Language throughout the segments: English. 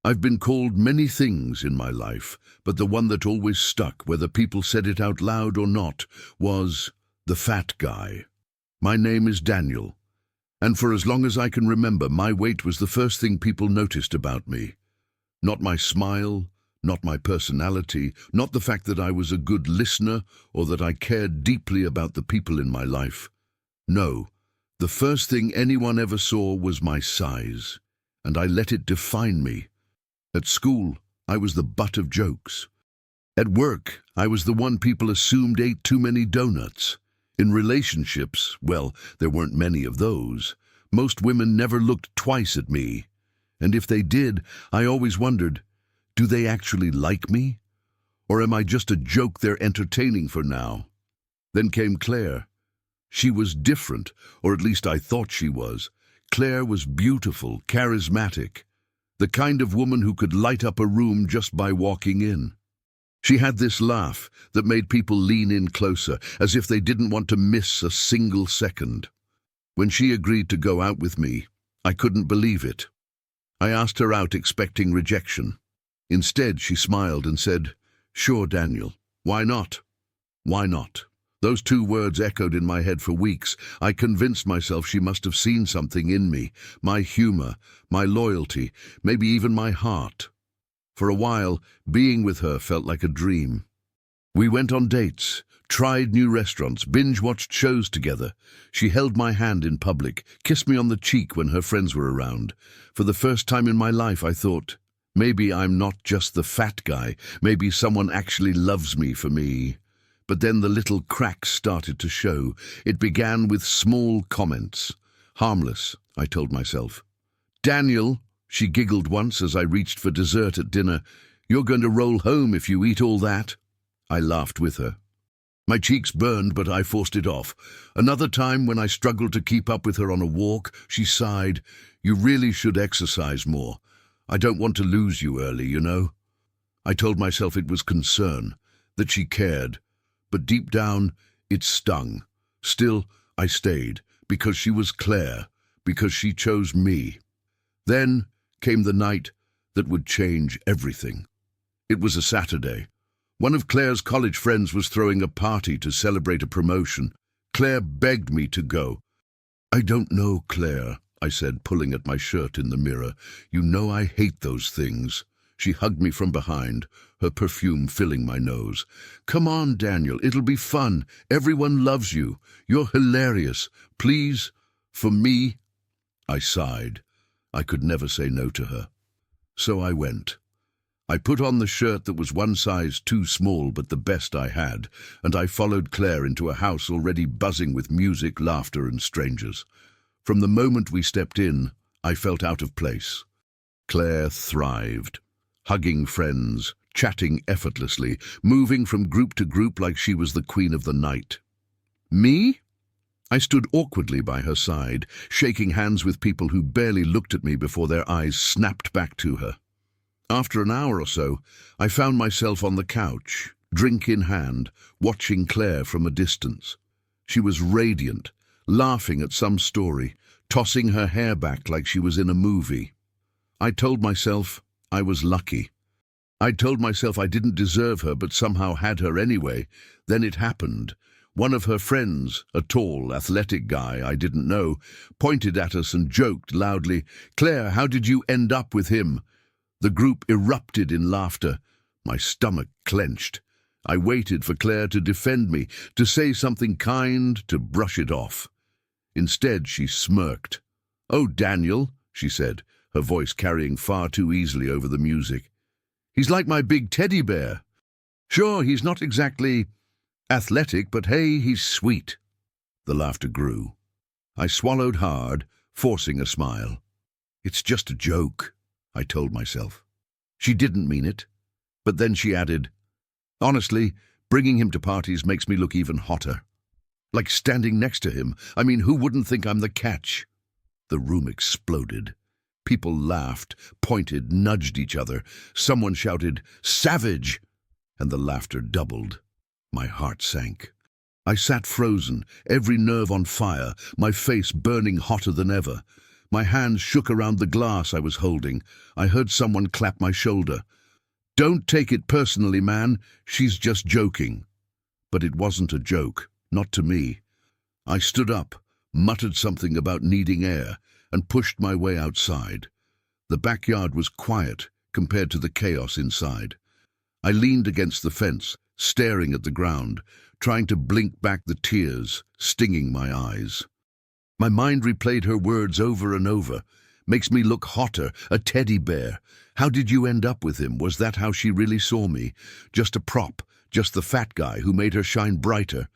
I've been called many things in my life, but the one that always stuck, whether people said it out loud or not, was the fat guy. My name is Daniel, and for as long as I can remember, my weight was the first thing people noticed about me. Not my smile, not my personality, not the fact that I was a good listener or that I cared deeply about the people in my life. No, the first thing anyone ever saw was my size, and I let it define me. At school, I was the butt of jokes. At work, I was the one people assumed ate too many donuts. In relationships, well, there weren't many of those. Most women never looked twice at me. And if they did, I always wondered, do they actually like me? Or am I just a joke they're entertaining for now? Then came Claire. She was different, or at least I thought she was. Claire was beautiful, charismatic, the kind of woman who could light up a room just by walking in. She had this laugh that made people lean in closer, as if they didn't want to miss a single second. When she agreed to go out with me, I couldn't believe it. I asked her out expecting rejection. Instead, she smiled and said, "Sure, Daniel. Why not? Why not?" Those two words echoed in my head for weeks. I convinced myself she must have seen something in me, my humor, my loyalty, maybe even my heart. For a while, being with her felt like a dream. We went on dates, tried new restaurants, binge-watched shows together. She held my hand in public, kissed me on the cheek when her friends were around. For the first time in my life, I thought, maybe I'm not just the fat guy. Maybe someone actually loves me for me. But then the little cracks started to show. It began with small comments. Harmless, I told myself. "Daniel," she giggled once as I reached for dessert at dinner, "you're going to roll home if you eat all that." I laughed with her. My cheeks burned, but I forced it off. Another time, when I struggled to keep up with her on a walk, she sighed, "You really should exercise more. I don't want to lose you early, you know." I told myself it was concern, that she cared. But deep down, it stung. Still, I stayed, because she was Claire, because she chose me. Then came the night that would change everything. It was a Saturday. One of Claire's college friends was throwing a party to celebrate a promotion. Claire begged me to go. "I don't know, Claire," I said, pulling at my shirt in the mirror. "You know I hate those things." She hugged me from behind, her perfume filling my nose. "Come on, Daniel, it'll be fun. Everyone loves you. You're hilarious. Please, for me." I sighed. I could never say no to her. So I went. I put on the shirt that was one size too small, but the best I had, and I followed Claire into a house already buzzing with music, laughter, and strangers. From the moment we stepped in, I felt out of place. Claire thrived. Hugging friends, chatting effortlessly, moving from group to group like she was the queen of the night. Me? I stood awkwardly by her side, shaking hands with people who barely looked at me before their eyes snapped back to her. After an hour or so, I found myself on the couch, drink in hand, watching Claire from a distance. She was radiant, laughing at some story, tossing her hair back like she was in a movie. I told myself I was lucky. I told myself I didn't deserve her, but somehow had her anyway. Then it happened. One of her friends, a tall, athletic guy I didn't know, pointed at us and joked loudly, "Claire, how did you end up with him?" The group erupted in laughter. My stomach clenched. I waited for Claire to defend me, to say something kind, to brush it off. Instead, she smirked. "Oh, Daniel," she said, her voice carrying far too easily over the music. "He's like my big teddy bear. Sure, he's not exactly athletic, but hey, he's sweet." The laughter grew. I swallowed hard, forcing a smile. "It's just a joke," I told myself. She didn't mean it. But then she added, "Honestly, bringing him to parties makes me look even hotter. Like standing next to him. I mean, who wouldn't think I'm the catch?" The room exploded. People laughed, pointed, nudged each other. Someone shouted, "Savage!" and the laughter doubled. My heart sank. I sat frozen, every nerve on fire, my face burning hotter than ever. My hands shook around the glass I was holding. I heard someone clap my shoulder. "Don't take it personally, man. She's just joking." But it wasn't a joke, not to me. I stood up, muttered something about needing air, and pushed my way outside. The backyard was quiet compared to the chaos inside. I leaned against the fence, staring at the ground, trying to blink back the tears, stinging my eyes. My mind replayed her words over and over. "Makes me look hotter, a teddy bear. How did you end up with him? Was that how she really saw me? Just a prop, just the fat guy who made her shine brighter?"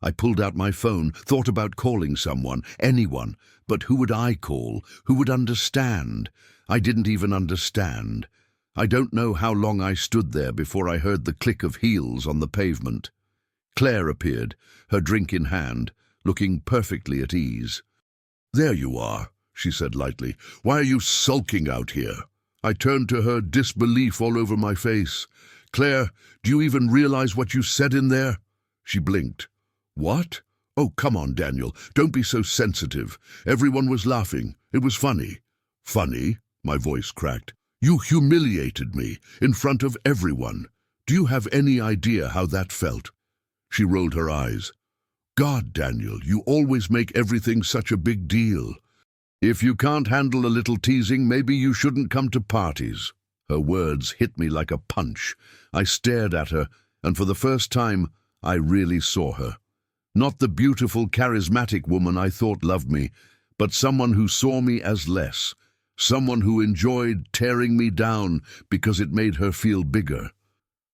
I pulled out my phone, thought about calling someone, anyone, but who would I call? Who would understand? I didn't even understand. I don't know how long I stood there before I heard the click of heels on the pavement. Claire appeared, her drink in hand, looking perfectly at ease. "There you are," she said lightly. "Why are you sulking out here?" I turned to her, disbelief all over my face. "Claire, do you even realize what you said in there?" She blinked. "What? Oh, come on, Daniel. Don't be so sensitive. Everyone was laughing. It was funny." "Funny?" My voice cracked. "You humiliated me in front of everyone. Do you have any idea how that felt?" She rolled her eyes. "God, Daniel, you always make everything such a big deal. If you can't handle a little teasing, maybe you shouldn't come to parties." Her words hit me like a punch. I stared at her, and for the first time, I really saw her. Not the beautiful, charismatic woman I thought loved me, but someone who saw me as less. Someone who enjoyed tearing me down because it made her feel bigger.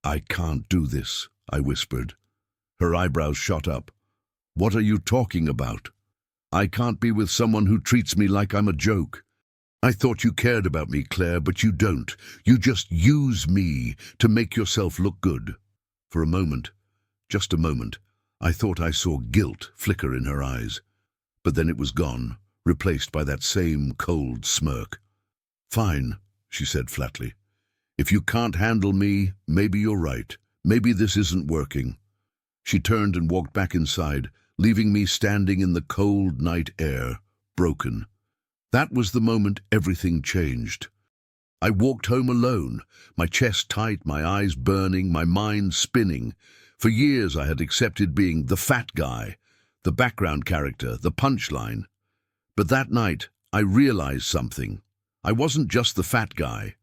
"I can't do this," I whispered. Her eyebrows shot up. "What are you talking about?" "I can't be with someone who treats me like I'm a joke." "I thought you cared about me, Claire, but you don't. You just use me to make yourself look good." For a moment, just a moment, I thought I saw guilt flicker in her eyes. But then it was gone, replaced by that same cold smirk. "Fine," she said flatly. "If you can't handle me, maybe you're right. Maybe this isn't working." She turned and walked back inside, leaving me standing in the cold night air, broken. That was the moment everything changed. I walked home alone, my chest tight, my eyes burning, my mind spinning. For years I had accepted being the fat guy, the background character, the punchline. But that night I realized something. I wasn't just the fat guy.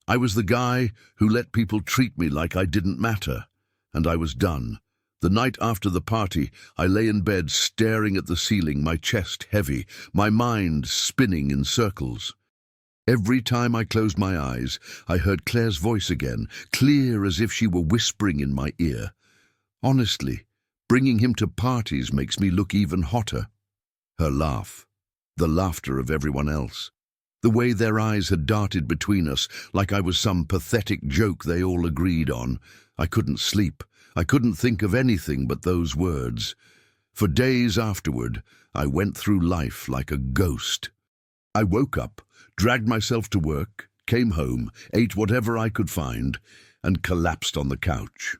I was the guy who let people treat me like I didn't matter. And I was done. The night after the party, I lay in bed staring at the ceiling, my chest heavy, my mind spinning in circles. Every time I closed my eyes, I heard Claire's voice again, clear as if she were whispering in my ear. "Honestly, bringing him to parties makes me look even hotter." Her laugh, the laughter of everyone else, the way their eyes had darted between us like I was some pathetic joke they all agreed on. I couldn't sleep. I couldn't think of anything but those words. For days afterward, I went through life like a ghost. I woke up, dragged myself to work, came home, ate whatever I could find, and collapsed on the couch.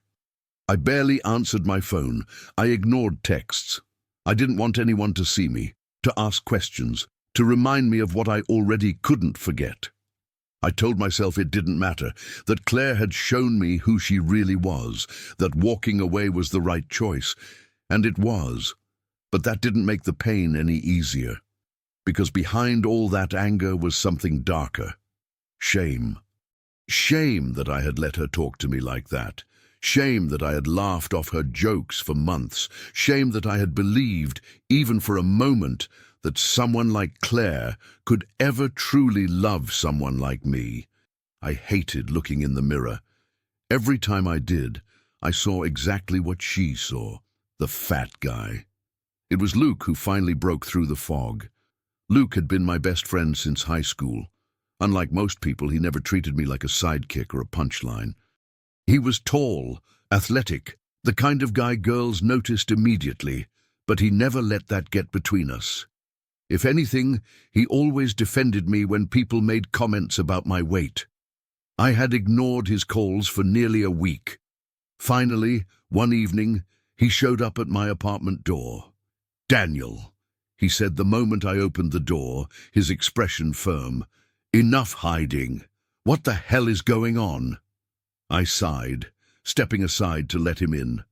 I barely answered my phone. I ignored texts. I didn't want anyone to see me, to ask questions, to remind me of what I already couldn't forget. I told myself it didn't matter, that Claire had shown me who she really was, that walking away was the right choice, and it was. But that didn't make the pain any easier, because behind all that anger was something darker. Shame. Shame that I had let her talk to me like that. Shame that I had laughed off her jokes for months. Shame that I had believed, even for a moment, that someone like Claire could ever truly love someone like me. I hated looking in the mirror. Every time I did, I saw exactly what she saw, the fat guy. It was Luke who finally broke through the fog. Luke had been my best friend since high school. Unlike most people, he never treated me like a sidekick or a punchline. He was tall, athletic, the kind of guy girls noticed immediately, but he never let that get between us. If anything, he always defended me when people made comments about my weight. I had ignored his calls for nearly a week. Finally, one evening, he showed up at my apartment door. "Daniel," he said the moment I opened the door, his expression firm. Enough hiding. What the hell is going on? I sighed, stepping aside to let him in.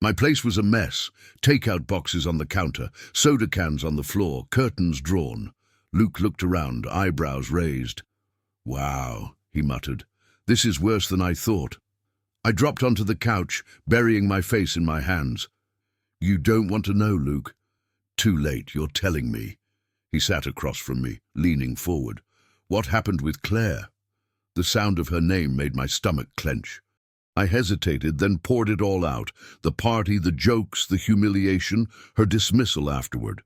My place was a mess. Takeout boxes on the counter, soda cans on the floor, curtains drawn. Luke looked around, eyebrows raised. Wow, he muttered. This is worse than I thought. I dropped onto the couch, burying my face in my hands. You don't want to know, Luke. Too late, you're telling me. He sat across from me, leaning forward. What happened with Claire? The sound of her name made my stomach clench. I hesitated, then poured it all out. The party, the jokes, the humiliation, her dismissal afterward.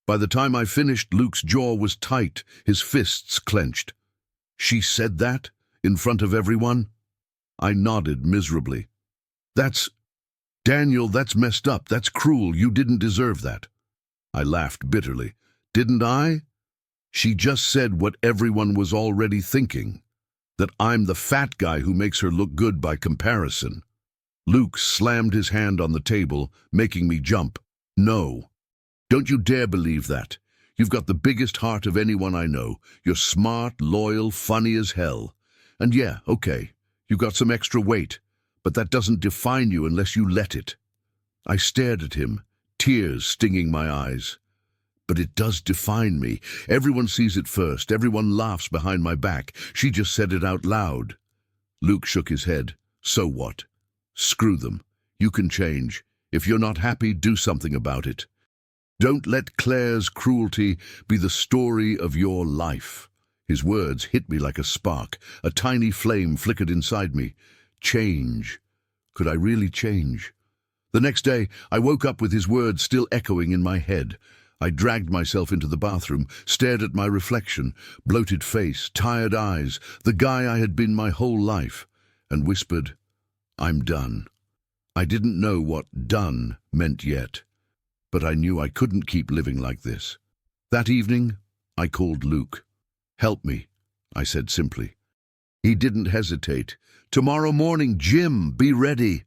By the time I finished, Luke's jaw was tight, his fists clenched. She said that? In front of everyone? I nodded miserably. Daniel, that's messed up. That's cruel. You didn't deserve that. I laughed bitterly. Didn't I? She just said what everyone was already thinking. That I'm the fat guy who makes her look good by comparison. Luke slammed his hand on the table, making me jump. No. Don't you dare believe that. You've got the biggest heart of anyone I know. You're smart, loyal, funny as hell. And yeah, okay, you've got some extra weight, but that doesn't define you unless you let it. I stared at him, tears stinging my eyes. But it does define me. Everyone sees it first. Everyone laughs behind my back. She just said it out loud. Luke shook his head. So what? Screw them. You can change. If you're not happy, do something about it. Don't let Claire's cruelty be the story of your life. His words hit me like a spark. A tiny flame flickered inside me. Change. Could I really change? The next day, I woke up with his words still echoing in my head. I dragged myself into the bathroom, stared at my reflection, bloated face, tired eyes, the guy I had been my whole life, and whispered, I'm done. I didn't know what done meant yet, but I knew I couldn't keep living like this. That evening, I called Luke. Help me, I said simply. He didn't hesitate. Tomorrow morning, gym, be ready.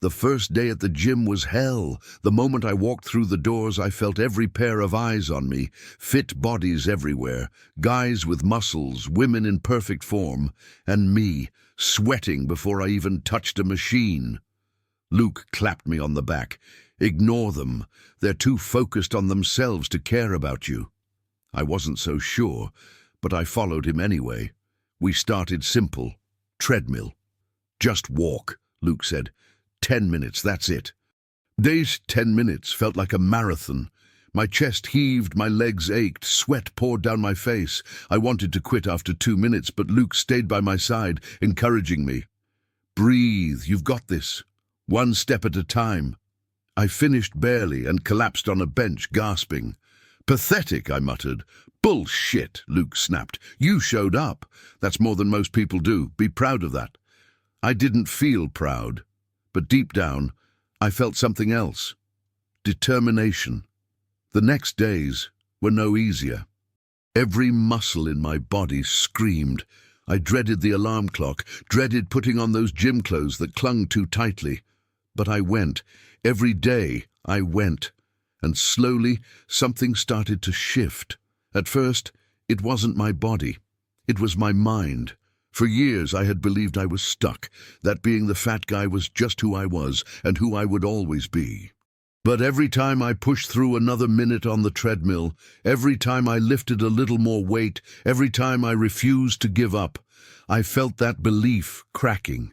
The first day at the gym was hell. The moment I walked through the doors, I felt every pair of eyes on me, fit bodies everywhere, guys with muscles, women in perfect form, and me, sweating before I even touched a machine. Luke clapped me on the back. Ignore them. They're too focused on themselves to care about you. I wasn't so sure, but I followed him anyway. We started simple. Treadmill. Just walk, Luke said. 10 minutes, that's it. These 10 minutes felt like a marathon. My chest heaved, my legs ached, sweat poured down my face. I wanted to quit after 2 minutes, but Luke stayed by my side, encouraging me. Breathe, you've got this. One step at a time. I finished barely and collapsed on a bench, gasping. Pathetic, I muttered. Bullshit, Luke snapped. You showed up. That's more than most people do. Be proud of that. I didn't feel proud. But deep down, I felt something else. Determination. The next days were no easier. Every muscle in my body screamed. I dreaded the alarm clock, dreaded putting on those gym clothes that clung too tightly. But I went. Every day I went. And slowly something started to shift. At first, it wasn't my body. It was my mind. For years I had believed I was stuck, that being the fat guy was just who I was and who I would always be. But every time I pushed through another minute on the treadmill, every time I lifted a little more weight, every time I refused to give up, I felt that belief cracking.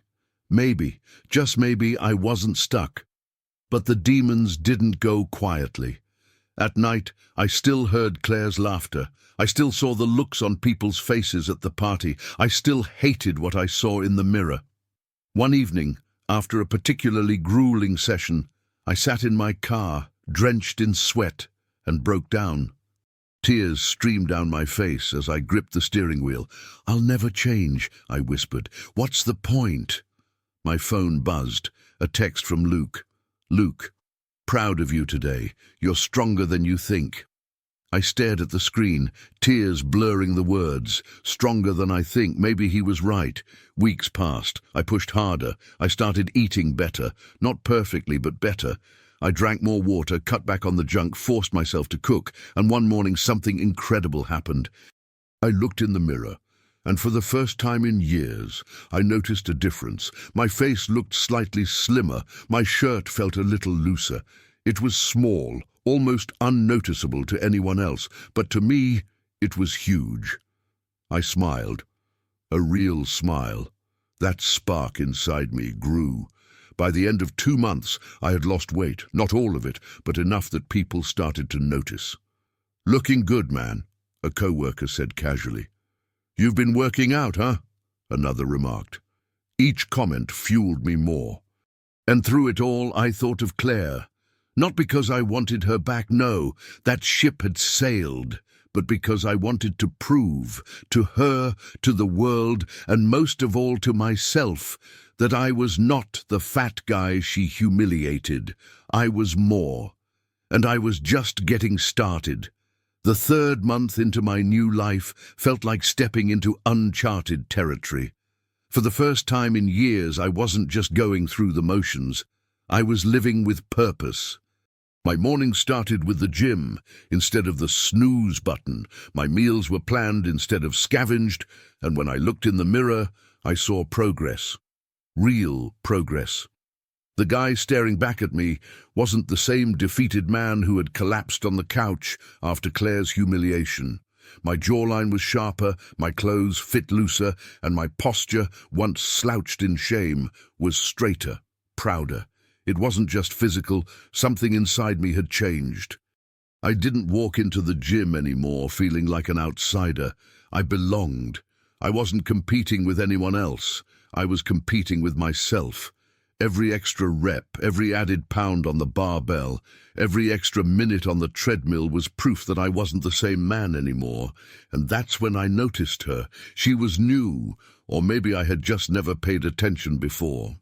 Maybe, just maybe, I wasn't stuck. But the demons didn't go quietly. At night, I still heard Claire's laughter. I still saw the looks on people's faces at the party. I still hated what I saw in the mirror. One evening, after a particularly grueling session, I sat in my car, drenched in sweat, and broke down. Tears streamed down my face as I gripped the steering wheel. I'll never change, I whispered. What's the point? My phone buzzed. A text from Luke. Luke, proud of you today. You're stronger than you think. I stared at the screen, tears blurring the words. Stronger than I think. Maybe he was right. Weeks passed. I pushed harder. I started eating better. Not perfectly, but better. I drank more water, cut back on the junk, forced myself to cook, and one morning something incredible happened. I looked in the mirror, and for the first time in years, I noticed a difference. My face looked slightly slimmer, my shirt felt a little looser. It was small, almost unnoticeable to anyone else, but to me, it was huge. I smiled. A real smile. That spark inside me grew. By the end of 2 months, I had lost weight, not all of it, but enough that people started to notice. "Looking good, man," a co-worker said casually. "You've been working out, huh?" another remarked. Each comment fueled me more. And through it all, I thought of Claire. Not because I wanted her back, no, that ship had sailed, but because I wanted to prove to her, to the world, and most of all to myself, that I was not the fat guy she humiliated. I was more. And I was just getting started. The 3rd month into my new life felt like stepping into uncharted territory. For the first time in years, I wasn't just going through the motions. I was living with purpose. My mornings started with the gym instead of the snooze button. My meals were planned instead of scavenged, and when I looked in the mirror, I saw progress. Real progress. The guy staring back at me wasn't the same defeated man who had collapsed on the couch after Claire's humiliation. My jawline was sharper, my clothes fit looser, and my posture, once slouched in shame, was straighter, prouder. It wasn't just physical, something inside me had changed. I didn't walk into the gym anymore feeling like an outsider. I belonged. I wasn't competing with anyone else. I was competing with myself. Every extra rep, every added pound on the barbell, every extra minute on the treadmill was proof that I wasn't the same man anymore. And that's when I noticed her. She was new, or maybe I had just never paid attention before.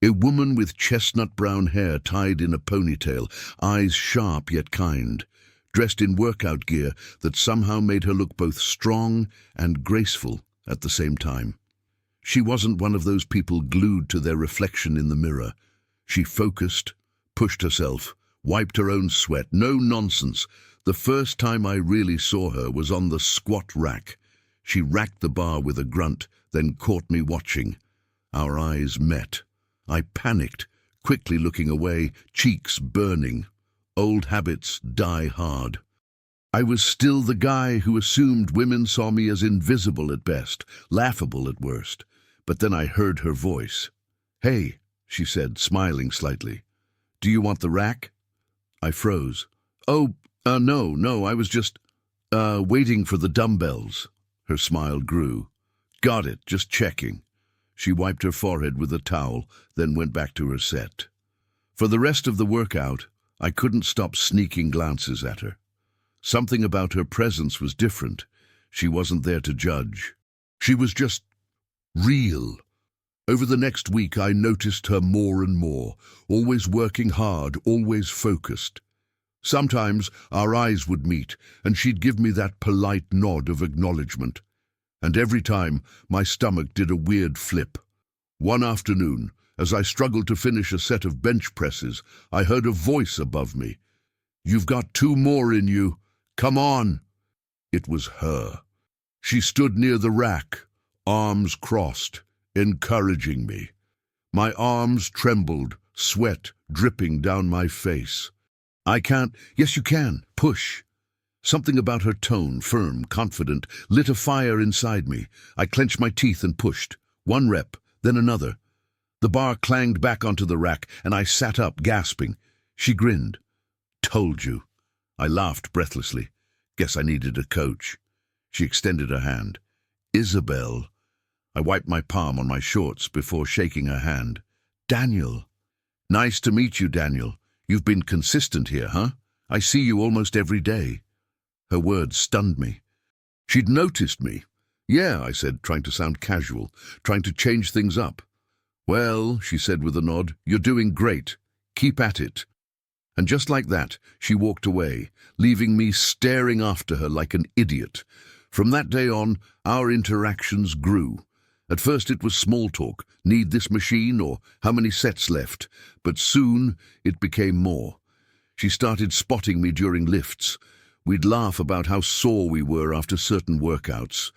A woman with chestnut brown hair tied in a ponytail, eyes sharp yet kind, dressed in workout gear that somehow made her look both strong and graceful at the same time. She wasn't one of those people glued to their reflection in the mirror. She focused, pushed herself, wiped her own sweat. No nonsense. The first time I really saw her was on the squat rack. She racked the bar with a grunt, then caught me watching. Our eyes met. I panicked, quickly looking away, cheeks burning. Old habits die hard. I was still the guy who assumed women saw me as invisible at best, laughable at worst. But then I heard her voice. "Hey," she said, smiling slightly. "Do you want the rack?" I froze. No, I was just, waiting for the dumbbells." Her smile grew. "Got it, just checking." She wiped her forehead with a towel, then went back to her set. For the rest of the workout, I couldn't stop sneaking glances at her. Something about her presence was different. She wasn't there to judge. She was just real. Over the next week, I noticed her more and more, always working hard, always focused. Sometimes our eyes would meet, and she'd give me that polite nod of acknowledgement. And every time, my stomach did a weird flip. One afternoon, as I struggled to finish a set of bench presses, I heard a voice above me. "You've got 2 more in you. Come on." It was her. She stood near the rack, arms crossed, encouraging me. My arms trembled, sweat dripping down my face. "I can't." "Yes, you can. Push." Something about her tone, firm, confident, lit a fire inside me. I clenched my teeth and pushed. 1 rep, then another. The bar clanged back onto the rack, and I sat up, gasping. She grinned. "Told you." I laughed breathlessly. Guess I needed a coach. She extended her hand. "Isabel." I wiped my palm on my shorts before shaking her hand. "Daniel." "Nice to meet you, Daniel. You've been consistent here, huh? I see you almost every day." Her words stunned me. She'd noticed me. "Yeah," I said, trying to sound casual, trying to change things up. "Well," she said with a nod, "you're doing great. Keep at it." And just like that, she walked away, leaving me staring after her like an idiot. From that day on, our interactions grew. At first it was small talk, need this machine or how many sets left, but soon it became more. She started spotting me during lifts. We'd laugh about how sore we were after certain workouts.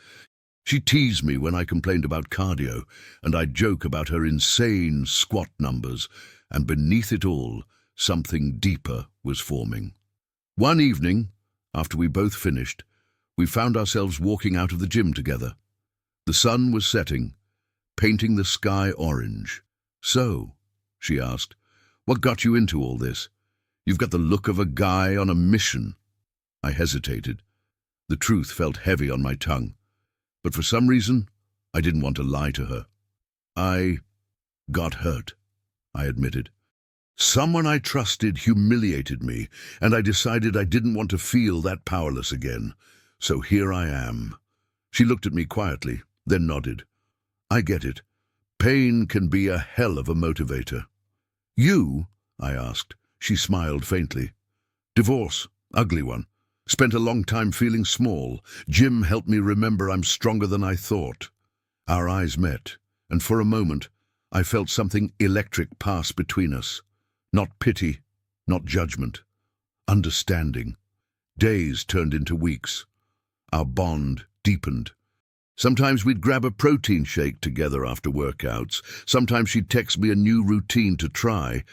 She teased me when I complained about cardio, and I'd joke about her insane squat numbers, and beneath it all, something deeper was forming. One evening, after we both finished, we found ourselves walking out of the gym together. The sun was setting, painting the sky orange. "So," she asked, "what got you into all this? You've got the look of a guy on a mission." I hesitated. The truth felt heavy on my tongue. But for some reason, I didn't want to lie to her. "I got hurt," I admitted. "Someone I trusted humiliated me, and I decided I didn't want to feel that powerless again. So here I am." She looked at me quietly, then nodded. "I get it. Pain can be a hell of a motivator." "You?" I asked. She smiled faintly. "Divorce, ugly one. Spent a long time feeling small. Jim helped me remember I'm stronger than I thought." Our eyes met, and for a moment, I felt something electric pass between us. Not pity, not judgment. Understanding. Days turned into weeks. Our bond deepened. Sometimes we'd grab a protein shake together after workouts. Sometimes she'd text me a new routine to try.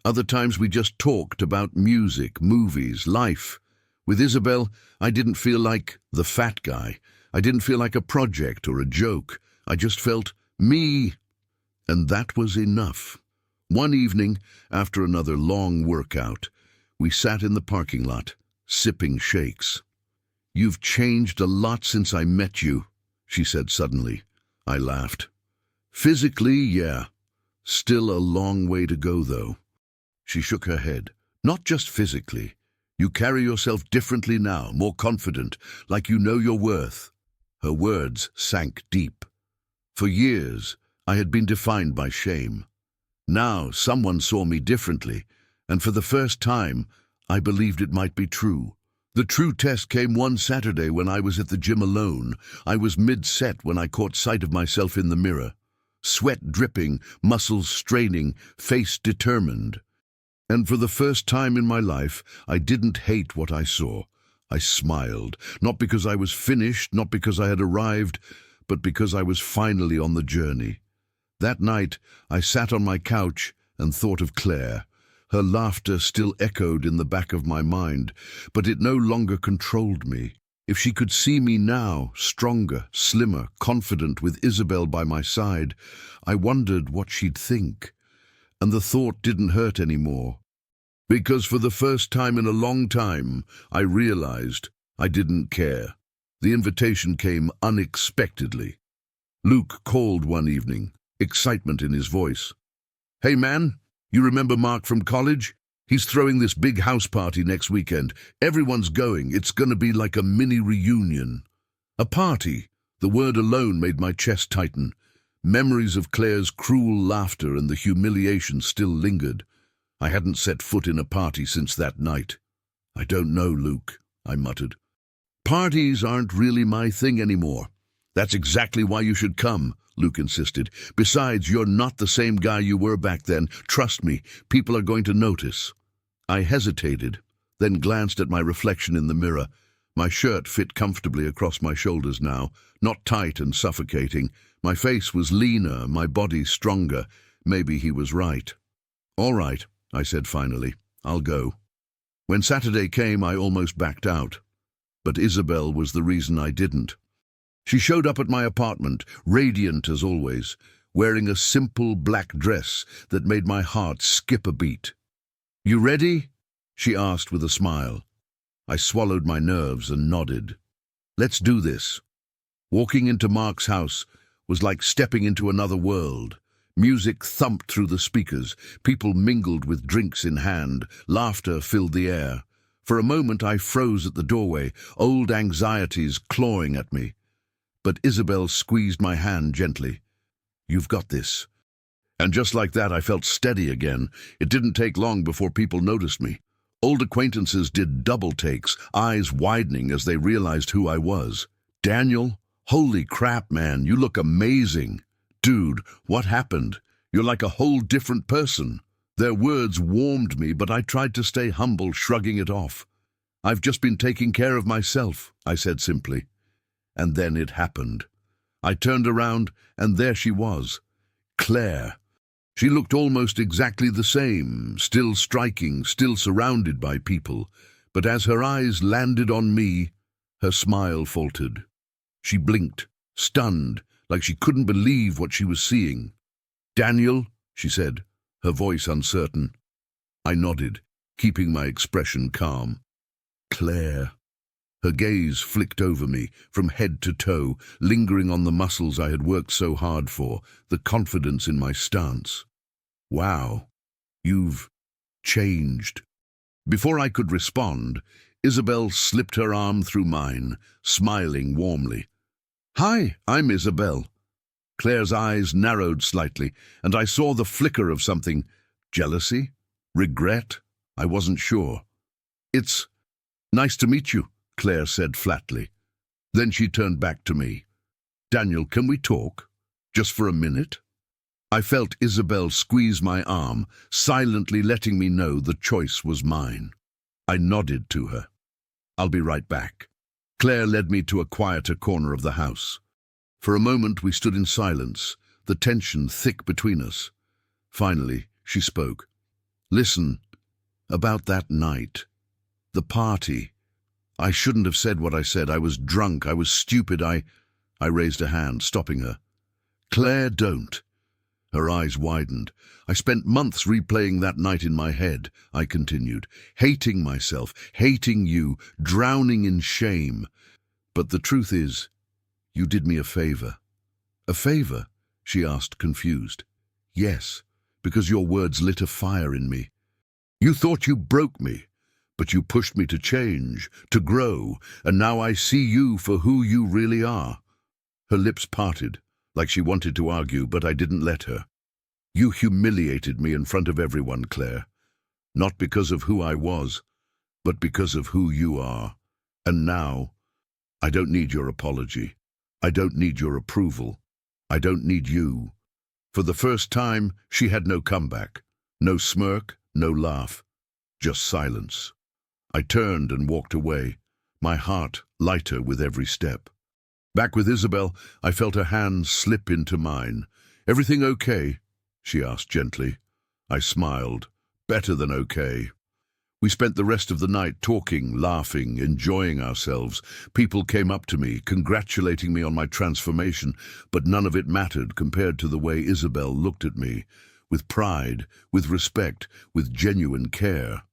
Other times we just talked about music, movies, life. With Isabel, I didn't feel like the fat guy. I didn't feel like a project or a joke. I just felt me. And that was enough. One evening, after another long workout, we sat in the parking lot, sipping shakes. "You've changed a lot since I met you," she said suddenly. I laughed. "Physically, yeah. Still a long way to go, though." She shook her head. "Not just physically. You carry yourself differently now, more confident, like you know your worth." Her words sank deep. For years, I had been defined by shame. Now someone saw me differently, and for the first time, I believed it might be true. The true test came one Saturday when I was at the gym alone. I was mid-set when I caught sight of myself in the mirror. Sweat dripping, muscles straining, face determined. And for the first time in my life, I didn't hate what I saw. I smiled, not because I was finished, not because I had arrived, but because I was finally on the journey. That night, I sat on my couch and thought of Claire. Her laughter still echoed in the back of my mind, but it no longer controlled me. If she could see me now, stronger, slimmer, confident, with Isabel by my side, I wondered what she'd think. And the thought didn't hurt anymore. Because for the first time in a long time, I realized I didn't care. The invitation came unexpectedly. Luke called one evening, excitement in his voice. "Hey man, you remember Mark from college? He's throwing this big house party next weekend. Everyone's going. It's gonna be like a mini reunion." A party. The word alone made my chest tighten. Memories of Claire's cruel laughter and the humiliation still lingered. I hadn't set foot in a party since that night. "I don't know, Luke," I muttered. "Parties aren't really my thing anymore." "That's exactly why you should come," Luke insisted. "Besides, you're not the same guy you were back then. Trust me, people are going to notice." I hesitated, then glanced at my reflection in the mirror. My shirt fit comfortably across my shoulders now, not tight and suffocating. My face was leaner, my body stronger. Maybe he was right. "All right," I said finally. "I'll go." When Saturday came, I almost backed out. But Isabel was the reason I didn't. She showed up at my apartment, radiant as always, wearing a simple black dress that made my heart skip a beat. "You ready?" she asked with a smile. I swallowed my nerves and nodded. "Let's do this." Walking into Mark's house was like stepping into another world. Music thumped through the speakers, people mingled with drinks in hand, laughter filled the air. For a moment I froze at the doorway, old anxieties clawing at me. But Isabel squeezed my hand gently. "You've got this." And just like that I felt steady again. It didn't take long before people noticed me. Old acquaintances did double takes, eyes widening as they realized who I was. "Daniel, holy crap, man, you look amazing." Dude, what happened? You're like a whole different person. Their words warmed me, but I tried to stay humble, shrugging it off. I've just been taking care of myself, I said simply. And then it happened. I turned around, and there she was, Claire. She looked almost exactly the same, still striking, still surrounded by people. But as her eyes landed on me, her smile faltered. She blinked, stunned, like she couldn't believe what she was seeing. "Daniel," she said, her voice uncertain. I nodded, keeping my expression calm. "Claire." Her gaze flicked over me, from head to toe, lingering on the muscles I had worked so hard for, the confidence in my stance. "Wow, you've changed." Before I could respond, Isabel slipped her arm through mine, smiling warmly. "Hi, I'm Isabel." Claire's eyes narrowed slightly, and I saw the flicker of something. Jealousy? Regret? I wasn't sure. "It's nice to meet you," Claire said flatly. Then she turned back to me. "Daniel, can we talk? Just for a minute?" I felt Isabel squeeze my arm, silently letting me know the choice was mine. I nodded to her. "I'll be right back." Claire led me to a quieter corner of the house. For a moment we stood in silence, the tension thick between us. Finally, she spoke. "Listen, about that night. The party. I shouldn't have said what I said. I was drunk. I was stupid. I raised a hand, stopping her. "Claire, don't." Her eyes widened. "I spent months replaying that night in my head," I continued, "hating myself, hating you, drowning in shame. But the truth is, you did me a favor." "A favor?" she asked, confused. "Yes, because your words lit a fire in me. You thought you broke me, but you pushed me to change, to grow, and now I see you for who you really are." Her lips parted, like she wanted to argue, but I didn't let her. "You humiliated me in front of everyone, Claire. Not because of who I was, but because of who you are. And now, I don't need your apology. I don't need your approval. I don't need you." For the first time, she had no comeback, no smirk, no laugh, just silence. I turned and walked away, my heart lighter with every step. Back with Isabel, I felt her hand slip into mine. "Everything okay?" she asked gently. I smiled. "Better than okay." We spent the rest of the night talking, laughing, enjoying ourselves. People came up to me, congratulating me on my transformation, but none of it mattered compared to the way Isabel looked at me, with pride, with respect, with genuine care.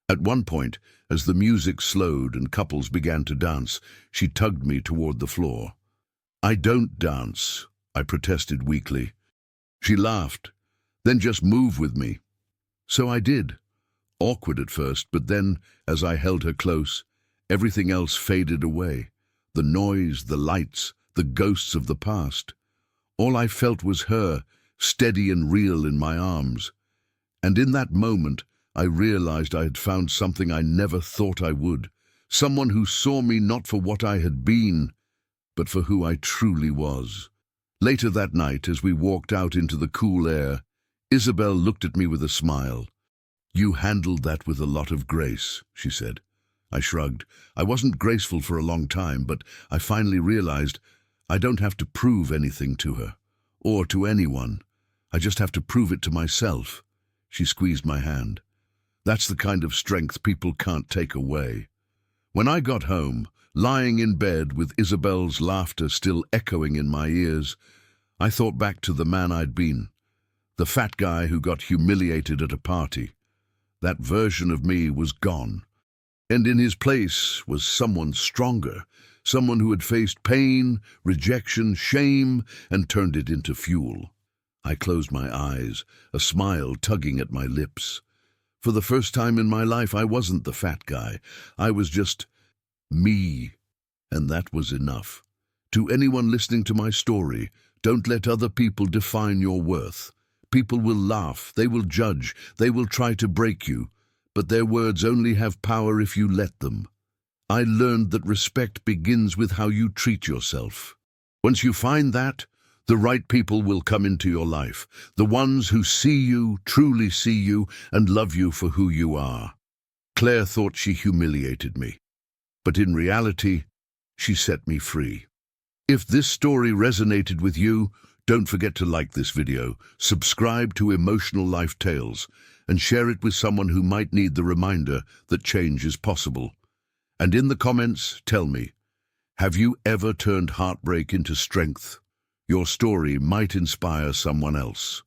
At one point, as the music slowed and couples began to dance, she tugged me toward the floor. "I don't dance," I protested weakly. She laughed. "Then just move with me." So I did. Awkward at first, but then, as I held her close, everything else faded away. The noise, the lights, the ghosts of the past. All I felt was her, steady and real in my arms. And in that moment, I realized I had found something I never thought I would. Someone who saw me not for what I had been, but for who I truly was. Later that night, as we walked out into the cool air, Isabel looked at me with a smile. "You handled that with a lot of grace," she said. I shrugged. I wasn't graceful for a long time, but I finally realized I don't have to prove anything to her, or to anyone. I just have to prove it to myself. She squeezed my hand. That's the kind of strength people can't take away. When I got home, lying in bed with Isabel's laughter still echoing in my ears, I thought back to the man I'd been, the fat guy who got humiliated at a party. That version of me was gone, and in his place was someone stronger, someone who had faced pain, rejection, shame, and turned it into fuel. I closed my eyes, a smile tugging at my lips. For the first time in my life, I wasn't the fat guy. I was just me, and that was enough. To anyone listening to my story, don't let other people define your worth. People will laugh, they will judge, they will try to break you, but their words only have power if you let them. I learned that respect begins with how you treat yourself. Once you find that, The right people will come into your life, the ones who see you, truly see you, and love you for who you are. Claire thought she humiliated me, but in reality, she set me free. If this story resonated with you, don't forget to like this video, subscribe to Emotional Life Tales, and share it with someone who might need the reminder that change is possible. And in the comments, tell me, have you ever turned heartbreak into strength? Your story might inspire someone else.